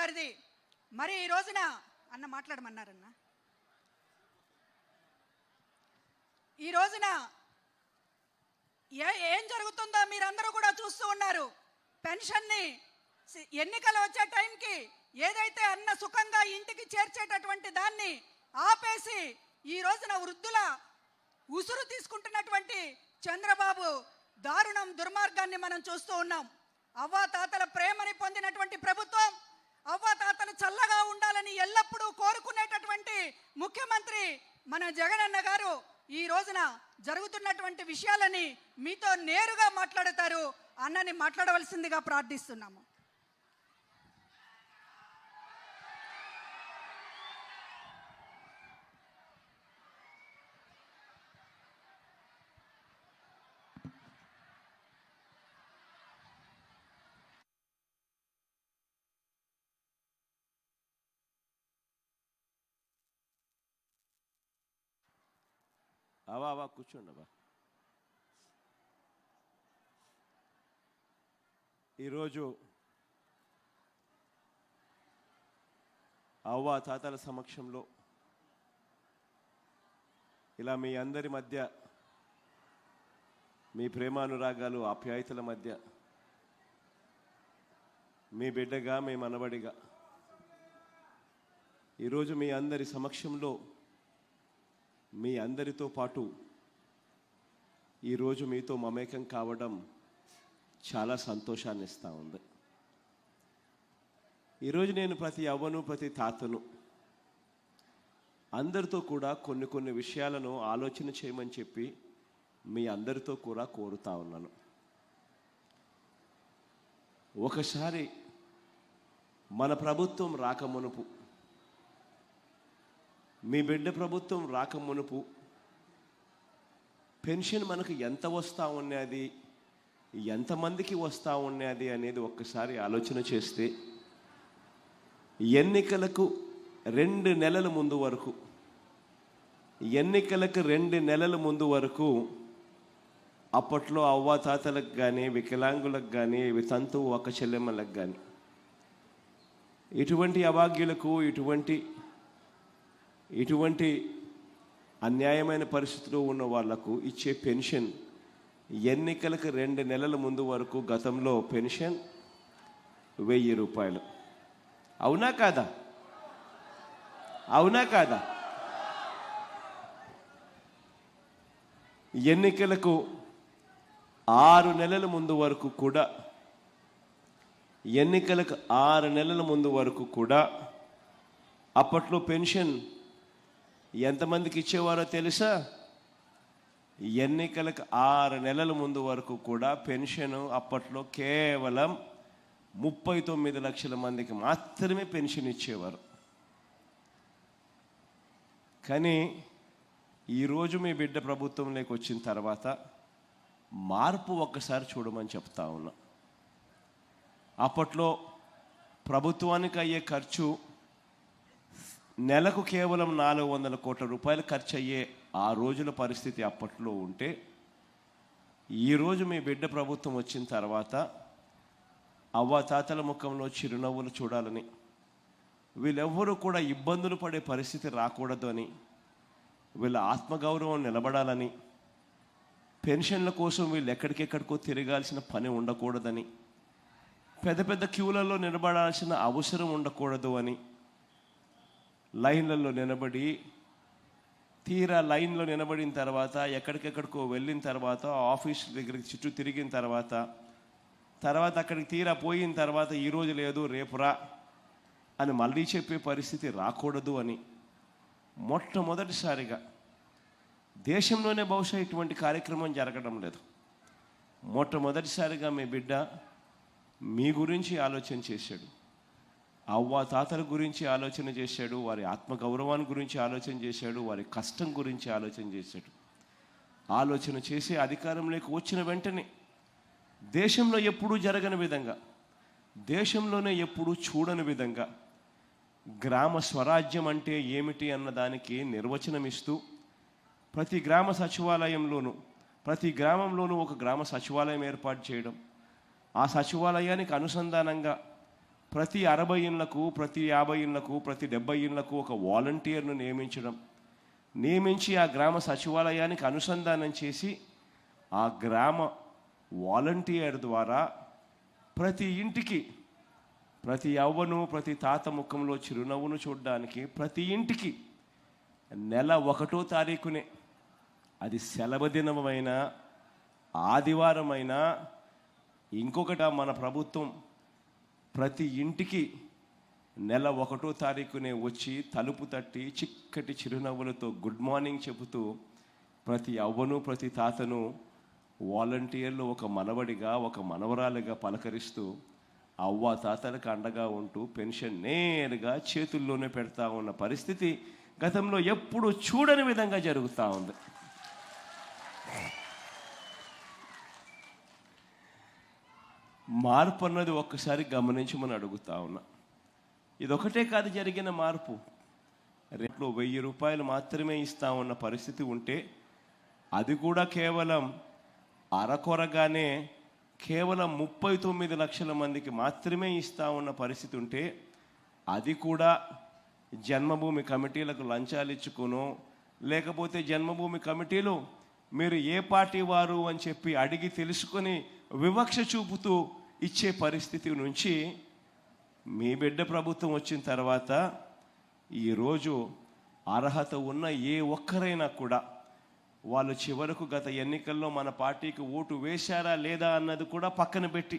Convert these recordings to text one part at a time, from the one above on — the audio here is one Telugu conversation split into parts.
గారిది. మరి ఈ రోజున అన్న మాట్లాడమన్నారన్న. ఈ రోజున ఏం జరుగుతుందో మీరందరూ కూడా చూస్తూ ఉన్నారు. పెన్షన్ని ఎన్నికలు వచ్చే టైంకి ఏదైతే అన్న సుఖంగా ఇంటికి చేర్చేటటువంటి దాన్ని ఆపేసి ఈ రోజున వృద్ధుల ఉసురు తీసుకుంటున్నటువంటి చంద్రబాబు దారుణం, దుర్మార్గాన్ని మనం చూస్తూ ఉన్నాం. అవ్వాతాతల ప్రేమని పొందినటువంటి ప్రభుత్వం, అవ్వాతాతలు చల్లగా ఉండాలని ఎల్లప్పుడూ కోరుకునేటటువంటి ముఖ్యమంత్రి మన జగనన్న గారు ఈ రోజున జరుగుతున్నటువంటి విషయాలని మీతో నేరుగా మాట్లాడతారు. అన్నని మాట్లాడవలసిందిగా ప్రార్థిస్తున్నాము. అవా కూర్చోండి అబ్బా. ఈరోజు అవ్వ తాతల సమక్షంలో ఇలా మీ అందరి మధ్య, మీ ప్రేమానురాగాలు, ఆప్యాయతల మధ్య, మీ బిడ్డగా, మీ మనవడిగా ఈరోజు మీ అందరి సమక్షంలో మీ అందరితో పాటు ఈరోజు మీతో మమేకం కావడం చాలా సంతోషాన్ని ఇస్తూ ఉంది. ఈరోజు నేను ప్రతి అవ్వను, ప్రతి తాతను అందరితో కూడా కొన్ని విషయాలను ఆలోచన చేయమని చెప్పి మీ అందరితో కూడా కోరుతా ఉన్నాను. ఒకసారి మన ప్రభుత్వం రాకమునుపు, మీ బిడ్డ ప్రభుత్వం రాకమునుపు పెన్షన్ మనకు ఎంత వస్తూ ఉన్నది, ఎంతమందికి వస్తూ ఉన్నది అనేది ఒక్కసారి ఆలోచన చేస్తే, ఎన్నికలకు 2 నెలల ముందు వరకు, ఎన్నికలకు 2 నెలల ముందు వరకు అప్పట్లో అవ్వాతాతలకు కానీ, వికలాంగులకు కానీ, వితంతు ఒక చెల్లెమ్మలకు కానీ, ఇటువంటి అభాగ్యులకు, ఇటువంటి అన్యాయమైన పరిస్థితిలో ఉన్న వాళ్లకు ఇచ్చే పెన్షన్ ఎన్నికలకు 2 నెలల ముందు వరకు గతంలో పెన్షన్ 1000 రూపాయలు. అవునా కాదా? అవునా కాదా? ఎన్నికలకు 6 నెలల ముందు వరకు కూడా, ఎన్నికలకు 6 నెలల ముందు వరకు కూడా అప్పట్లో పెన్షన్ ఎంతమందికి ఇచ్చేవారో తెలుసా? ఎన్నికలకు 6 నెలల ముందు వరకు కూడా పెన్షన్ అప్పట్లో కేవలం 39 లక్షల మందికి మాత్రమే పెన్షన్ ఇచ్చేవారు. కానీ ఈరోజు మీ బిడ్డ ప్రభుత్వంలోకి వచ్చిన తర్వాత మార్పు ఒక్కసారి చూడమని చెప్తా ఉన్నా. అప్పట్లో ప్రభుత్వానికి అయ్యే ఖర్చు నెలకు కేవలం 400 కోట్ల రూపాయలు ఖర్చు అయ్యే ఆ రోజుల పరిస్థితి అప్పట్లో ఉంటే, ఈరోజు మీ బిడ్డ ప్రభుత్వం వచ్చిన తర్వాత అవ్వాతాతల ముఖంలో చిరునవ్వులు చూడాలని, వీళ్ళెవ్వరూ కూడా ఇబ్బందులు పడే పరిస్థితి రాకూడదు అని, వీళ్ళ ఆత్మగౌరవం నిలబడాలని, పెన్షన్ల కోసం వీళ్ళు ఎక్కడికెక్కడికో తిరగాల్సిన పని ఉండకూడదని, పెద్ద క్యూలలో నిలబడాల్సిన అవసరం ఉండకూడదు అని, లైన్లలో నిలబడి, తీరా లైన్లో నిలబడిన తర్వాత ఎక్కడికెక్కడికో వెళ్ళిన తర్వాత, ఆఫీస్ దగ్గరికి చుట్టూ తిరిగిన తర్వాత అక్కడికి తీరా పోయిన తర్వాత ఈరోజు లేదు రేపు రా అని మళ్ళీ చెప్పే పరిస్థితి రాకూడదు అని మొట్టమొదటిసారిగా దేశంలోనే బహుశా ఇటువంటి కార్యక్రమం జరగడం లేదు. మొట్టమొదటిసారిగా మీ బిడ్డ మీ గురించి ఆలోచన చేశాడు, అవ్వాతాతల గురించి ఆలోచన చేశాడు, వారి ఆత్మగౌరవాన్ని గురించి ఆలోచన చేశాడు, వారి కష్టం గురించి ఆలోచన చేశాడు. ఆలోచన చేసి అధికారంలోకి వచ్చిన వెంటనే దేశంలో ఎప్పుడూ జరగని విధంగా, దేశంలోనే ఎప్పుడూ చూడని విధంగా గ్రామ స్వరాజ్యం అంటే ఏమిటి అన్న దానికి నిర్వచనం ఇస్తూ, ప్రతి గ్రామ సచివాలయంలోనూ, ప్రతి గ్రామంలోనూ ఒక గ్రామ సచివాలయం ఏర్పాటు చేయడం, ఆ సచివాలయానికి అనుసంధానంగా ప్రతి 60 ఇళ్లకు, ప్రతి 50 ఇళ్లకు, ప్రతి 70 ఇళ్లకు ఒక వాలంటీర్ను నియమించి ఆ గ్రామ సచివాలయానికి అనుసంధానం చేసి ఆ గ్రామ వాలంటీర్ ద్వారా ప్రతి ఇంటికి, ప్రతి యవ్వను, ప్రతి తాత ముఖంలో చిరునవ్వును చూడడానికి ప్రతి ఇంటికి నెల 1వ తారీఖునే, అది సెలవు దినమైనా ఆదివారమైనా ఇంకొకట, మన ప్రభుత్వం ప్రతి ఇంటికి నెల 1వ తారీఖునే వచ్చి తలుపు తట్టి చిక్కటి చిరునవ్వులతో గుడ్ మార్నింగ్ చెబుతూ ప్రతి యవ్వను, ప్రతి తాతను వాలంటీర్లు ఒక మనవడిగా, ఒక మనవరాలిగా పలకరిస్తూ అవ్వ తాతలకు అండగా ఉంటూ పెన్షన్ నేరుగా చేతుల్లోనే పెడతా ఉన్న పరిస్థితి గతంలో ఎప్పుడు చూడని విధంగా జరుగుతూ ఉంది. మార్పు అన్నది ఒక్కసారి గమనించమని అడుగుతా ఉన్నా. ఇదొకటే కాదు జరిగిన మార్పు. రేపు 1000 రూపాయలు మాత్రమే ఇస్తా ఉన్న పరిస్థితి ఉంటే అది కూడా కేవలం అరకొరగానే కేవలం 39 లక్షల మందికి మాత్రమే ఇస్తా ఉన్న పరిస్థితి ఉంటే అది కూడా జన్మభూమి కమిటీలకు లంచాలు ఇచ్చుకునో, లేకపోతే జన్మభూమి కమిటీలు మీరు ఏ పార్టీ వారు అని చెప్పి అడిగి తెలుసుకొని వివక్ష చూపుతూ ఇచ్చే పరిస్థితి నుంచి మీ బిడ్డ ప్రభుత్వం వచ్చిన తర్వాత ఈరోజు అర్హత ఉన్న ఏ ఒక్కరైనా కూడా వాళ్ళు చివరకు గత ఎన్నికల్లో మన పార్టీకి ఓటు వేశారా లేదా అన్నది కూడా పక్కన పెట్టి,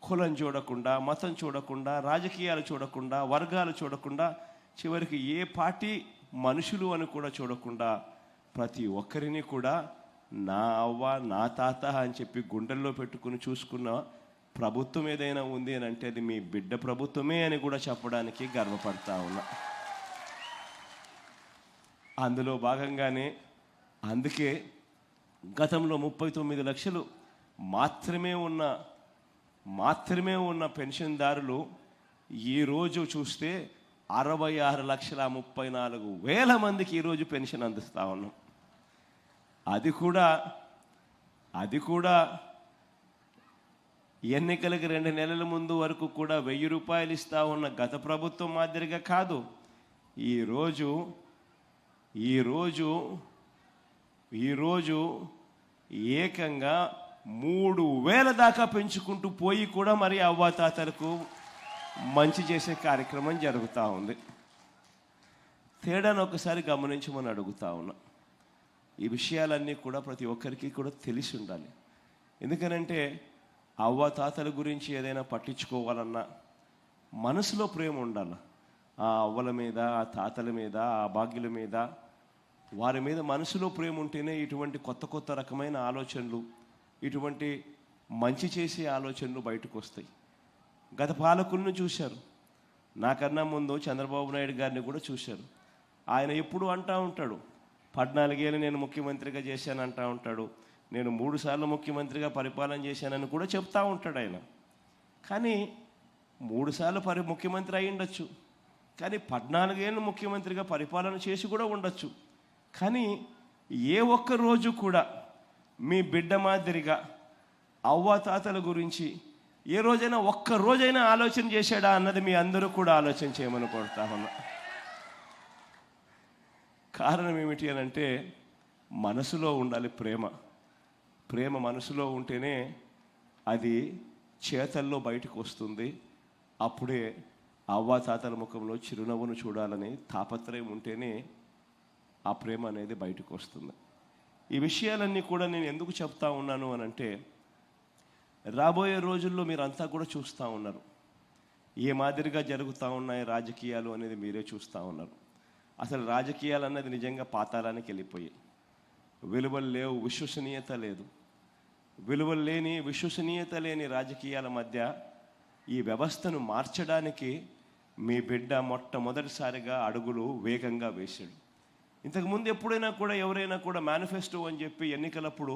కులం చూడకుండా, మతం చూడకుండా, రాజకీయాలు చూడకుండా, వర్గాలు చూడకుండా, చివరికి ఏ పార్టీ మనుషులు అని కూడా చూడకుండా ప్రతి ఒక్కరిని కూడా నా అవ్వ, నా తాత అని చెప్పి గుండెల్లో పెట్టుకుని చూసుకున్న ప్రభుత్వం ఏదైనా ఉంది అని అంటే అది మీ బిడ్డ ప్రభుత్వమే అని కూడా చెప్పడానికి గర్వపడతా ఉన్నా. అందులో భాగంగానే అందుకే గతంలో 39 లక్షలు మాత్రమే ఉన్న పెన్షన్దారులు ఈరోజు చూస్తే 66,34,000 మందికి ఈరోజు పెన్షన్ అందిస్తూ ఉన్నాం. అది కూడా ఎన్నికలకు 2 నెలల ముందు వరకు కూడా 1000 రూపాయలు ఇస్తా ఉన్న గత ప్రభుత్వం మాదిరిగా కాదు. ఈరోజు ఏకంగా 3,000 దాకా పెంచుకుంటూ పోయి కూడా మరి అవ్వాతాతలకు మంచి చేసే కార్యక్రమం జరుగుతూ ఉంది. తేడాను ఒకసారి గమనించమని అడుగుతా ఉన్నా. ఈ విషయాలన్నీ కూడా ప్రతి ఒక్కరికి కూడా తెలిసి ఉండాలి. ఎందుకనంటే అవ్వాతాతల గురించి ఏదైనా పట్టించుకోవాలన్నా మనసులో ప్రేమ ఉండాలి. ఆ అవ్వల మీద, ఆ తాతల మీద, ఆ భాగ్యుల మీద, వారి మీద మనసులో ప్రేమ ఉంటేనే ఇటువంటి కొత్త రకమైన ఆలోచనలు, ఇటువంటి మంచి చేసే ఆలోచనలు బయటకు వస్తాయి. గత పాలకులను చూశారు, నాకన్నా ముందు చంద్రబాబు నాయుడు గారిని కూడా చూశారు. ఆయన ఎప్పుడు అంటూ ఉంటాడు, 14 ఏళ్ళు నేను ముఖ్యమంత్రిగా చేశాను అంటూ ఉంటాడు. నేను 3 సార్లు ముఖ్యమంత్రిగా పరిపాలన చేశానని కూడా చెప్తా ఉంటాడు ఆయన. కానీ 3 సార్లు ముఖ్యమంత్రి అయి ఉండొచ్చు, కానీ 14 ఏళ్ళు ముఖ్యమంత్రిగా పరిపాలన చేసి కూడా ఉండొచ్చు. కానీ ఏ ఒక్క రోజు కూడా మీ బిడ్డ మాదిరిగా అవ్వాతాతల గురించి ఏ రోజైనా ఒక్క రోజైనా ఆలోచన చేశాడా అన్నది మీ అందరూ కూడా ఆలోచన చేయమని కోరుతా ఉన్నా. కారణం ఏమిటి అని అంటే మనసులో ఉండాలి ప్రేమ మనసులో ఉంటేనే అది చేతల్లో బయటకు వస్తుంది. అప్పుడే అవ్వాతాతల ముఖంలో చిరునవ్వును చూడాలని తాపత్రయం ఉంటేనే ఆ ప్రేమ అనేది బయటకు వస్తుంది. ఈ విషయాలన్నీ కూడా నేను ఎందుకు చెప్తా ఉన్నాను అని అంటే రాబోయే రోజుల్లో మీరంతా కూడా చూస్తూ ఉన్నారు ఏ మాదిరిగా జరుగుతూ ఉన్నాయి రాజకీయాలు అనేది మీరే చూస్తూ ఉన్నారు. అసలు రాజకీయాలు అన్నది నిజంగా పాతాళానికి వెళ్ళిపోయాయి. విలువలు లేవు, విశ్వసనీయత లేని రాజకీయాల మధ్య ఈ వ్యవస్థను మార్చడానికి మీ బిడ్డ మొట్టమొదటిసారిగా అడుగులు వేగంగా వేశాడు. ఇంతకుముందు ఎప్పుడైనా కూడా ఎవరైనా కూడా మేనిఫెస్టో అని చెప్పి ఎన్నికలప్పుడు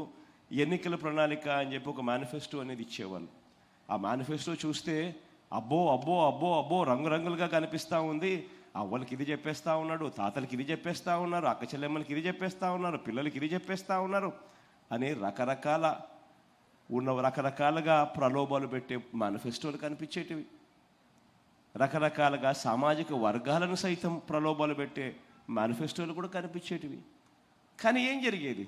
ఎన్నికల ప్రణాళిక అని చెప్పి ఒక మేనిఫెస్టో అనేది ఇచ్చేవాళ్ళు. ఆ మేనిఫెస్టో చూస్తే అబ్బో రంగురంగులుగా కనిపిస్తూ ఉంది. అవ్వలకి ఇది చెప్పేస్తూ ఉన్నాడు, తాతలకి ఇది చెప్పేస్తూ ఉన్నారు, అక్క చెల్లెమ్మలకి ఇది చెప్పేస్తూ ఉన్నారు, పిల్లలకి ఇది చెప్పేస్తూ ఉన్నారు అని రకరకాలుగా ప్రలోభాలు పెట్టే మేనిఫెస్టోలు కనిపించేటివి. రకరకాలుగా సామాజిక వర్గాలను సైతం ప్రలోభాలు పెట్టే మేనిఫెస్టోలు కూడా కనిపించేటివి. కానీ ఏం జరిగేది?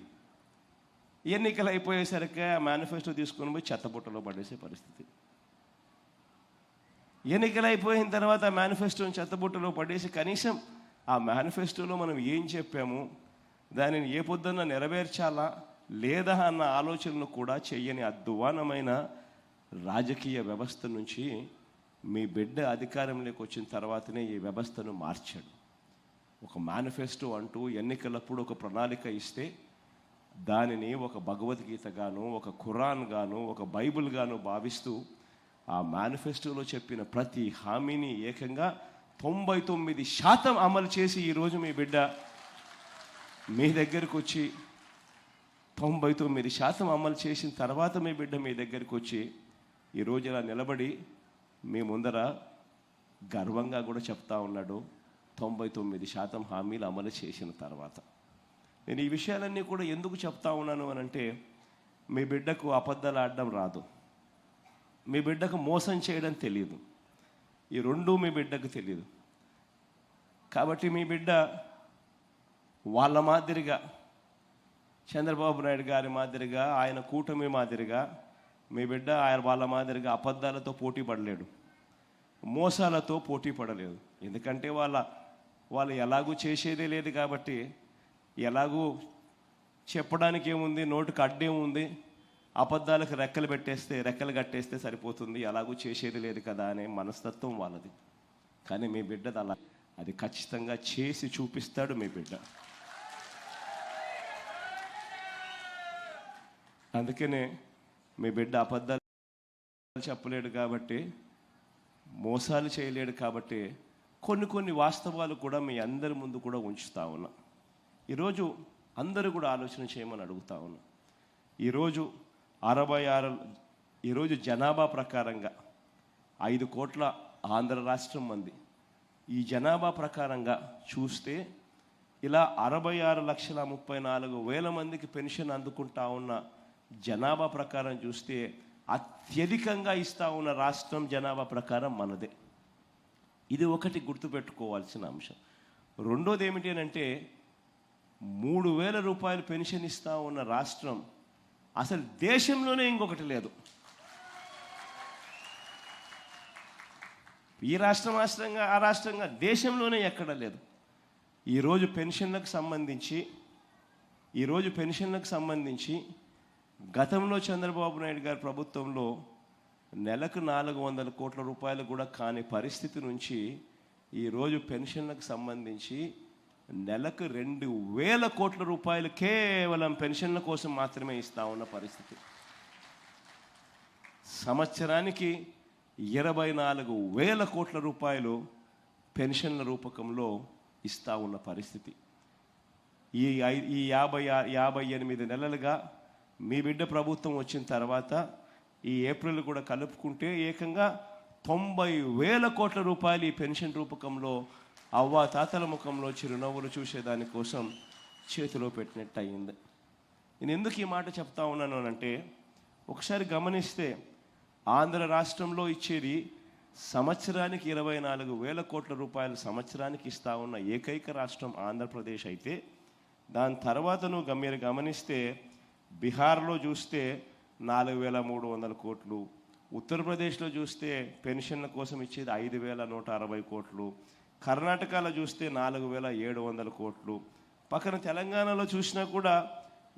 ఎన్నికలు అయిపోయేసరికి ఆ మేనిఫెస్టో తీసుకొని పోయి చెత్తబుట్టలో పడేసే పరిస్థితి. ఎన్నికలు అయిపోయిన తర్వాత ఆ మేనిఫెస్టోని చెత్తబుట్టలో పడేసి కనీసం ఆ మేనిఫెస్టోలో మనం ఏం చెప్పాము, దానిని ఏ పొద్దున్న నెరవేర్చాలా లేదా అన్న ఆలోచనలు కూడా చెయ్యని అధ్వానమైన రాజకీయ వ్యవస్థ నుంచి మీ బిడ్డ అధికారంలోకి వచ్చిన తర్వాతనే ఈ వ్యవస్థను మార్చాడు. ఒక మేనిఫెస్టో అంటూ ఎన్నికలప్పుడు ఒక ప్రణాళిక ఇస్తే దానిని ఒక భగవద్గీత గాను, ఒక ఖురాన్ గాను, ఒక బైబిల్ గాను భావిస్తూ ఆ మేనిఫెస్టోలో చెప్పిన ప్రతి హామీని ఏకంగా 99% అమలు చేసి ఈరోజు మీ బిడ్డ మీ దగ్గరకు వచ్చి 99% అమలు చేసిన తర్వాత మీ బిడ్డ మీ దగ్గరికి వచ్చి ఈరోజు ఇలా నిలబడి మీ ముందర గర్వంగా కూడా చెప్తా ఉన్నాడు 99% హామీలు అమలు చేసిన తర్వాత. నేను ఈ విషయాలన్నీ కూడా ఎందుకు చెప్తా ఉన్నాను అని అంటే, మీ బిడ్డకు అబద్ధాలు ఆడడం రాదు, మీ బిడ్డకు మోసం చేయడం తెలియదు, ఈ రెండూ మీ బిడ్డకు తెలియదు. కాబట్టి మీ బిడ్డ వాళ్ళ మాదిరిగా, చంద్రబాబు నాయుడు గారి మాదిరిగా, ఆయన కూటమి మాదిరిగా మీ బిడ్డ వాళ్ళ మాదిరిగా అబద్ధాలతో పోటీ పడలేడు, మోసాలతో పోటీ పడలేదు. ఎందుకంటే వాళ్ళు ఎలాగూ చేసేదే లేదు కాబట్టి, ఎలాగూ చెప్పడానికి ఏముంది, నోటికి అడ్డేముంది, అబద్ధాలకు రెక్కలు కట్టేస్తే సరిపోతుంది, ఎలాగూ చేసేది లేదు కదా అనే మనస్తత్వం వాళ్ళది. కానీ మీ బిడ్డది అలా, అది ఖచ్చితంగా చేసి చూపిస్తాడు మీ బిడ్డ. అందుకనే మీ బిడ్డ అబద్ధాలు చెప్పలేడు కాబట్టి, మోసాలు చేయలేడు కాబట్టి కొన్ని వాస్తవాలు కూడా మీ అందరి ముందు కూడా ఉంచుతా ఉన్నా. ఈరోజు అందరూ కూడా ఆలోచన చేయమని అడుగుతా ఉన్నా. ఈరోజు జనాభా ప్రకారంగా 5 కోట్ల ఆంధ్ర రాష్ట్రం మంది. ఈ జనాభా ప్రకారంగా చూస్తే ఇలా 66,34,000 మందికి పెన్షన్ అందుకుంటా ఉన్న జనాభా ప్రకారం చూస్తే అత్యధికంగా ఇస్తా ఉన్న రాష్ట్రం జనాభా ప్రకారం మనదే. ఇది ఒకటి గుర్తుపెట్టుకోవాల్సిన అంశం. రెండోది ఏమిటి అని అంటే, 3,000 రూపాయలు పెన్షన్ ఇస్తా ఉన్న రాష్ట్రం అసలు దేశంలోనే ఇంకొకటి లేదు. ఈ రాష్ట్రంగా ఆ రాష్ట్రంగా దేశంలోనే ఎక్కడ లేదు. ఈరోజు పెన్షన్లకు సంబంధించి గతంలో చంద్రబాబు నాయుడు గారి ప్రభుత్వంలో నెలకు 400 కోట్ల రూపాయలు కూడా కాని పరిస్థితి నుంచి ఈరోజు పెన్షన్లకు సంబంధించి నెలకు 2,000 కోట్ల రూపాయలు కేవలం పెన్షన్ల కోసం మాత్రమే ఇస్తా ఉన్న పరిస్థితి. సంవత్సరానికి 24,000 కోట్ల రూపాయలు పెన్షన్ల రూపకంలో ఇస్తా ఉన్న పరిస్థితి. ఈ 58 నెలలుగా మీ బిడ్డ ప్రభుత్వం వచ్చిన తర్వాత ఈ ఏప్రిల్ కూడా కలుపుకుంటే ఏకంగా 90,000 కోట్ల రూపాయలు ఈ పెన్షన్ రూపకంలో అవ్వాతాతల ముఖంలో చిరునవ్వులు చూసేదాని కోసం చేతిలో పెట్టినట్టు అయింది. నేను ఎందుకు ఈ మాట చెప్తా ఉన్నాను అంటే, ఒకసారి గమనిస్తే ఆంధ్ర రాష్ట్రంలో ఇచ్చేది సంవత్సరానికి 24,000 కోట్ల రూపాయలు సంవత్సరానికి ఇస్తా ఉన్న ఏకైక రాష్ట్రం ఆంధ్రప్రదేశ్ అయితే, దాని తర్వాత మీరు గమనిస్తే బీహార్లో చూస్తే 4,300 కోట్లు, ఉత్తరప్రదేశ్లో చూస్తే పెన్షన్ల కోసం ఇచ్చేది 5,160 కోట్లు, కర్ణాటకలో చూస్తే 4,700 కోట్లు, పక్కన తెలంగాణలో చూసినా కూడా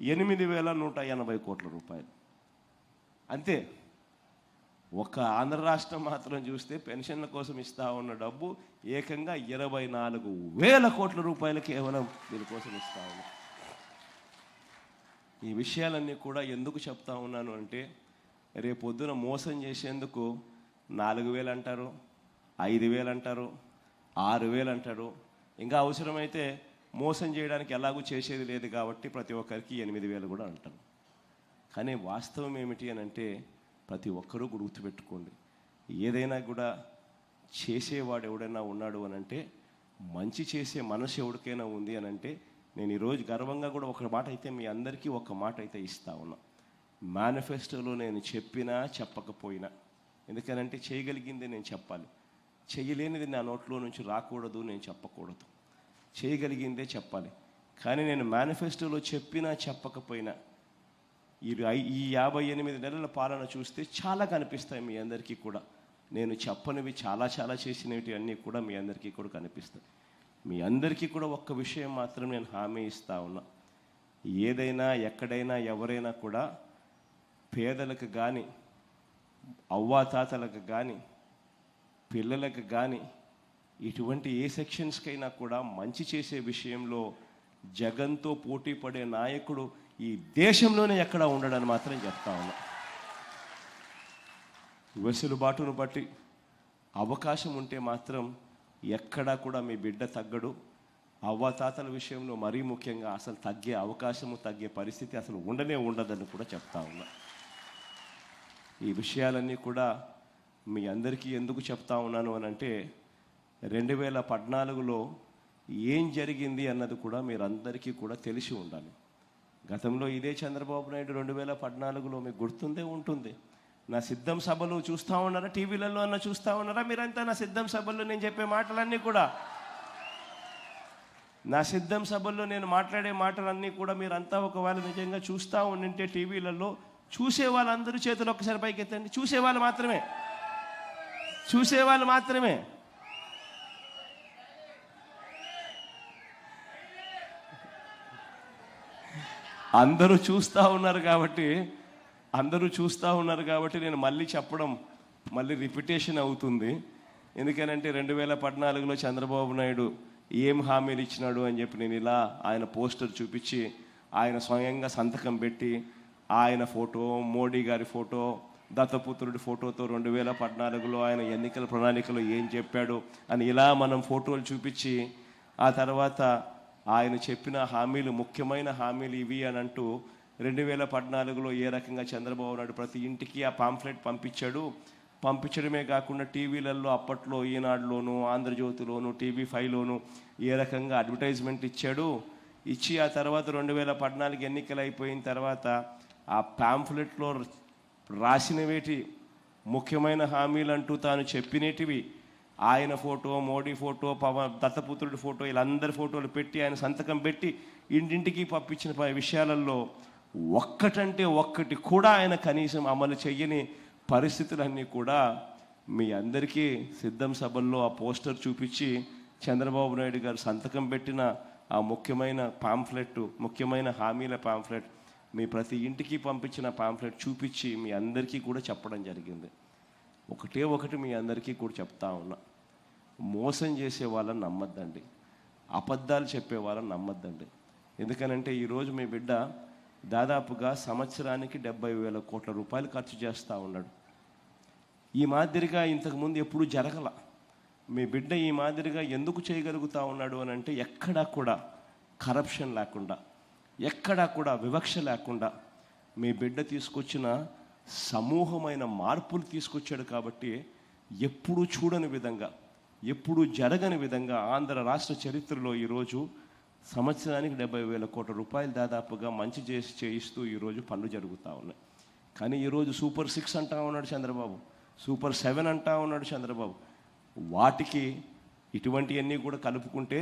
8,180 కోట్ల రూపాయలు. అంతే. ఒక ఆంధ్ర రాష్ట్రం మాత్రం చూస్తే పెన్షన్ల కోసం ఇస్తా ఉన్న డబ్బు ఏకంగా 24,000 కోట్ల రూపాయలు కేవలం దీనికోసం ఇస్తా ఉన్నా. ఈ విషయాలన్నీ కూడా ఎందుకు చెప్తా ఉన్నాను అంటే, రేపొద్దున మోసం చేసేందుకు 4,000 అంటారు, 5,000 అంటారు, 6,000 అంటారు. ఇంకా అవసరమైతే మోసం చేయడానికి ఎలాగూ చేసేది లేదు కాబట్టి ప్రతి ఒక్కరికి 8,000 కూడా అంటారు. కానీ వాస్తవం ఏమిటి అని అంటే, ప్రతి ఒక్కరూ గుర్తుపెట్టుకోండి, ఏదైనా కూడా చేసేవాడు ఎవడైనా ఉన్నాడు అని అంటే, మంచి చేసే మనసు ఎవరికైనా ఉంది అని అంటే, నేను ఈరోజు గర్వంగా కూడా ఒక మాట అయితే మీ అందరికీ ఒక మాట అయితే ఇస్తా ఉన్నా. మేనిఫెస్టోలో నేను చెప్పినా చెప్పకపోయినా, ఎందుకనంటే చేయగలిగింది నేను చెప్పాలి. చేయలేనిది నా నోట్లో నుంచి రాకూడదు, నేను చెప్పకూడదు. చేయగలిగిందే చెప్పాలి. కానీ నేను మేనిఫెస్టోలో చెప్పినా చెప్పకపోయినా ఈ 58 నెలల పాలన చూస్తే చాలా కనిపిస్తాయి మీ అందరికీ కూడా. నేను చెప్పనివి చాలా చాలా చేసినవి అన్నీ కూడా మీ అందరికీ కూడా కనిపిస్తాయి. మీ అందరికీ కూడా ఒక్క విషయం మాత్రం నేను హామీ ఇస్తా ఉన్నా. ఏదైనా ఎక్కడైనా ఎవరైనా కూడా పేదలకు కానీ, అవ్వాతాతలకు కానీ, పిల్లలకు కానీ, ఇటువంటి ఏ సెక్షన్స్కైనా కూడా మంచి చేసే విషయంలో జగన్తో పోటీ పడే నాయకుడు ఈ దేశంలోనే ఎక్కడా ఉండడని మాత్రం చెప్తా ఉన్నా. వెసులుబాటును బట్టి అవకాశం ఉంటే మాత్రం ఎక్కడా కూడా మీ బిడ్డ తగ్గడు. అవ్వాతాతల విషయంలో మరీ ముఖ్యంగా అసలు తగ్గే అవకాశము, తగ్గే పరిస్థితి అసలు ఉండదని కూడా చెప్తా ఉన్నా. ఈ విషయాలన్నీ కూడా మీ అందరికీ ఎందుకు చెప్తా ఉన్నాను అని అంటే 2014లో ఏం జరిగింది అన్నది కూడా మీరందరికీ కూడా తెలిసి ఉండాలి. గతంలో ఇదే చంద్రబాబు నాయుడు 2014లో మీకు గుర్తుందే ఉంటుంది. నా సిద్ధం సభలు చూస్తూ ఉన్నారా, టీవీలలో అన్న చూస్తూ ఉన్నారా మీరంతా? నా సిద్ధం సభల్లో నేను చెప్పే మాటలన్నీ కూడా, నా సిద్ధం సభల్లో నేను మాట్లాడే మాటలన్నీ కూడా మీరంతా ఒకవేళ నిజంగా చూస్తూ ఉండింటే టీవీలలో, చూసే వాళ్ళందరూ చేతులు ఒక్కసారి పైకి ఎత్తండి. చూసేవాళ్ళు మాత్రమే. అందరూ చూస్తూ ఉన్నారు కాబట్టి నేను మళ్ళీ చెప్పడం మళ్ళీ రిపిటేషన్ అవుతుంది. ఎందుకనంటే 2014లో చంద్రబాబు నాయుడు ఏం హామీలు ఇచ్చినాడు అని చెప్పి నేను ఇలా ఆయన పోస్టర్ చూపించి, ఆయన స్వయంగా సంతకం పెట్టి, ఆయన ఫోటో, మోడీ గారి ఫోటో, దత్తపుత్రుడి ఫోటోతో 2014లో ఆయన ఎన్నికల ప్రణాళికలో ఏం చెప్పాడు అని ఇలా మనం ఫోటోలు చూపించి, ఆ తర్వాత ఆయన చెప్పిన హామీలు, ముఖ్యమైన హామీలు ఇవి అని అంటూ 2014లో ఏ రకంగా చంద్రబాబు నాయుడు ప్రతి ఇంటికి ఆ పాంఫ్లెట్ పంపించడమే కాకుండా టీవీలలో అప్పట్లో ఈనాడులోను, ఆంధ్రజ్యోతిలోను, TV5లోను ఏ రకంగా అడ్వర్టైజ్మెంట్ ఇచ్చి ఆ తర్వాత 2014 ఎన్నికలు అయిపోయిన తర్వాత ఆ పాంఫ్లెట్లో రాసినవేటి ముఖ్యమైన హామీలు అంటూ తాను చెప్పినటివి ఆయన ఫోటో, మోడీ ఫోటో, దత్తపుత్రుడి ఫోటో, వీళ్ళందరి ఫోటోలు పెట్టి ఆయన సంతకం పెట్టి ఇంటింటికి పంపించిన విషయాలలో ఒక్కటంటే ఒక్కటి కూడా ఆయన కనీసం అమలు చెయ్యని పరిస్థితులన్నీ కూడా మీ అందరికీ సిద్ధం సభల్లో ఆ పోస్టర్ చూపించి చంద్రబాబు నాయుడు గారు సంతకం పెట్టిన ఆ ముఖ్యమైన పాంఫ్లెట్, ముఖ్యమైన హామీల పాంఫ్లెట్, మీ ప్రతి ఇంటికి పంపించిన పాంఫ్లెట్ చూపించి మీ అందరికీ కూడా చెప్పడం జరిగింది. ఒకటి మీ అందరికీ కూడా చెప్తా ఉన్నా, మోసం చేసే వాళ్ళని నమ్మద్దండి, అబద్ధాలు చెప్పే వాళ్ళని నమ్మద్దండి. ఎందుకనంటే ఈరోజు మీ బిడ్డ దాదాపుగా సంవత్సరానికి 70,000 కోట్ల రూపాయలు ఖర్చు చేస్తూ ఉన్నాడు. ఈ మాదిరిగా ఇంతకుముందు ఎప్పుడూ జరగల. మీ బిడ్డ ఈ మాదిరిగా ఎందుకు చేయగలుగుతూ ఉన్నాడు అని అంటే ఎక్కడా కూడా కరప్షన్ లేకుండా, ఎక్కడా కూడా వివక్ష లేకుండా మీ బిడ్డ తీసుకొచ్చిన సమూహమైన మార్పులు తీసుకొచ్చాడు. కాబట్టి ఎప్పుడూ చూడని విధంగా, ఎప్పుడూ జరగని విధంగా ఆంధ్ర రాష్ట్ర చరిత్రలో ఈరోజు సంవత్సరానికి 70,000 కోట్ల రూపాయలు దాదాపుగా మంచి చేయిస్తూ ఈరోజు పనులు జరుగుతూ ఉన్నాయి. కానీ ఈరోజు సూపర్ 6 అంటా ఉన్నాడు చంద్రబాబు, సూపర్ 7 అంటా ఉన్నాడు చంద్రబాబు. వాటికి ఇటువంటివన్నీ కూడా కలుపుకుంటే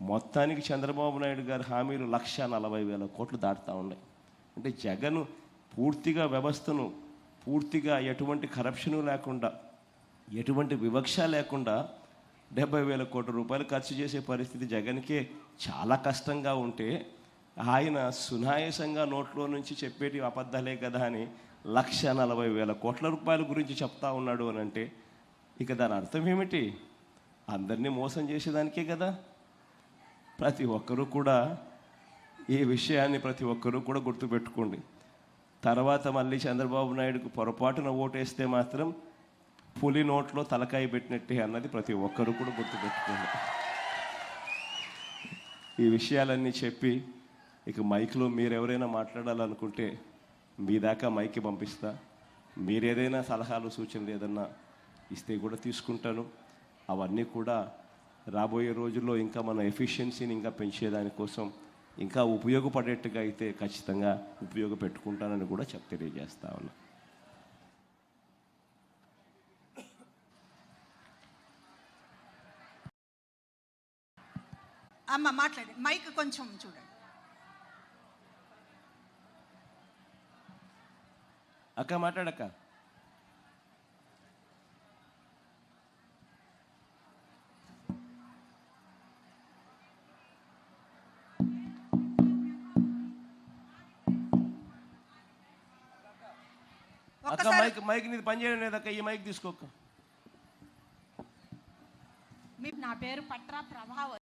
మొత్తానికి చంద్రబాబు నాయుడు గారి హామీలు 140,000 కోట్లు దాటుతూ ఉన్నాయి. అంటే జగన్ పూర్తిగా వ్యవస్థను, పూర్తిగా ఎటువంటి కరప్షను లేకుండా, ఎటువంటి వివక్ష లేకుండా 70,000 కోట్ల రూపాయలు ఖర్చు చేసే పరిస్థితి జగన్కే చాలా కష్టంగా ఉంటే, ఆయన సునాయాసంగా నోట్లో నుంచి చెప్పేటి అబద్ధాలే కదా అని 140,000 కోట్ల రూపాయల గురించి చెప్తా ఉన్నాడు అని అంటే ఇక దాని అర్థం ఏమిటి? అందరినీ మోసం చేసేదానికే కదా. ప్రతి ఒక్కరూ కూడా ఈ విషయాన్ని గుర్తుపెట్టుకోండి. తర్వాత మళ్ళీ చంద్రబాబు నాయుడుకు పొరపాటున ఓటేస్తే మాత్రం పులి నోట్లో తలకాయ పెట్టినట్టే అన్నది ప్రతి ఒక్కరూ కూడా గుర్తుపెట్టుకోండి. ఈ విషయాలన్నీ చెప్పి ఇక మైక్లో మీరెవరైనా మాట్లాడాలనుకుంటే మీ దాకా మైక్కి పంపిస్తా. మీరేదైనా సలహాలు, సూచనలు ఏదన్నా ఇస్తే కూడా తీసుకుంటాను. అవన్నీ కూడా రాబోయే రోజుల్లో ఇంకా మన ఎఫిషియన్సీని ఇంకా పెంచేదానికోసం, ఇంకా ఉపయోగపడేట్టుగా అయితే ఖచ్చితంగా ఉపయోగపెట్టుకుంటానని కూడా తెలియజేస్తా ఉన్నా. అమ్మ మాట్లాడి మైక్ కొంచెం చూడండి. అక్క మాట్లాడక్క. అక్క మైక్ మైక్ నీది పని చేయడం లేదక్క, ఈ మైక్ తీసుకోక్క. నా పేరు పట్రా ప్రభావతి.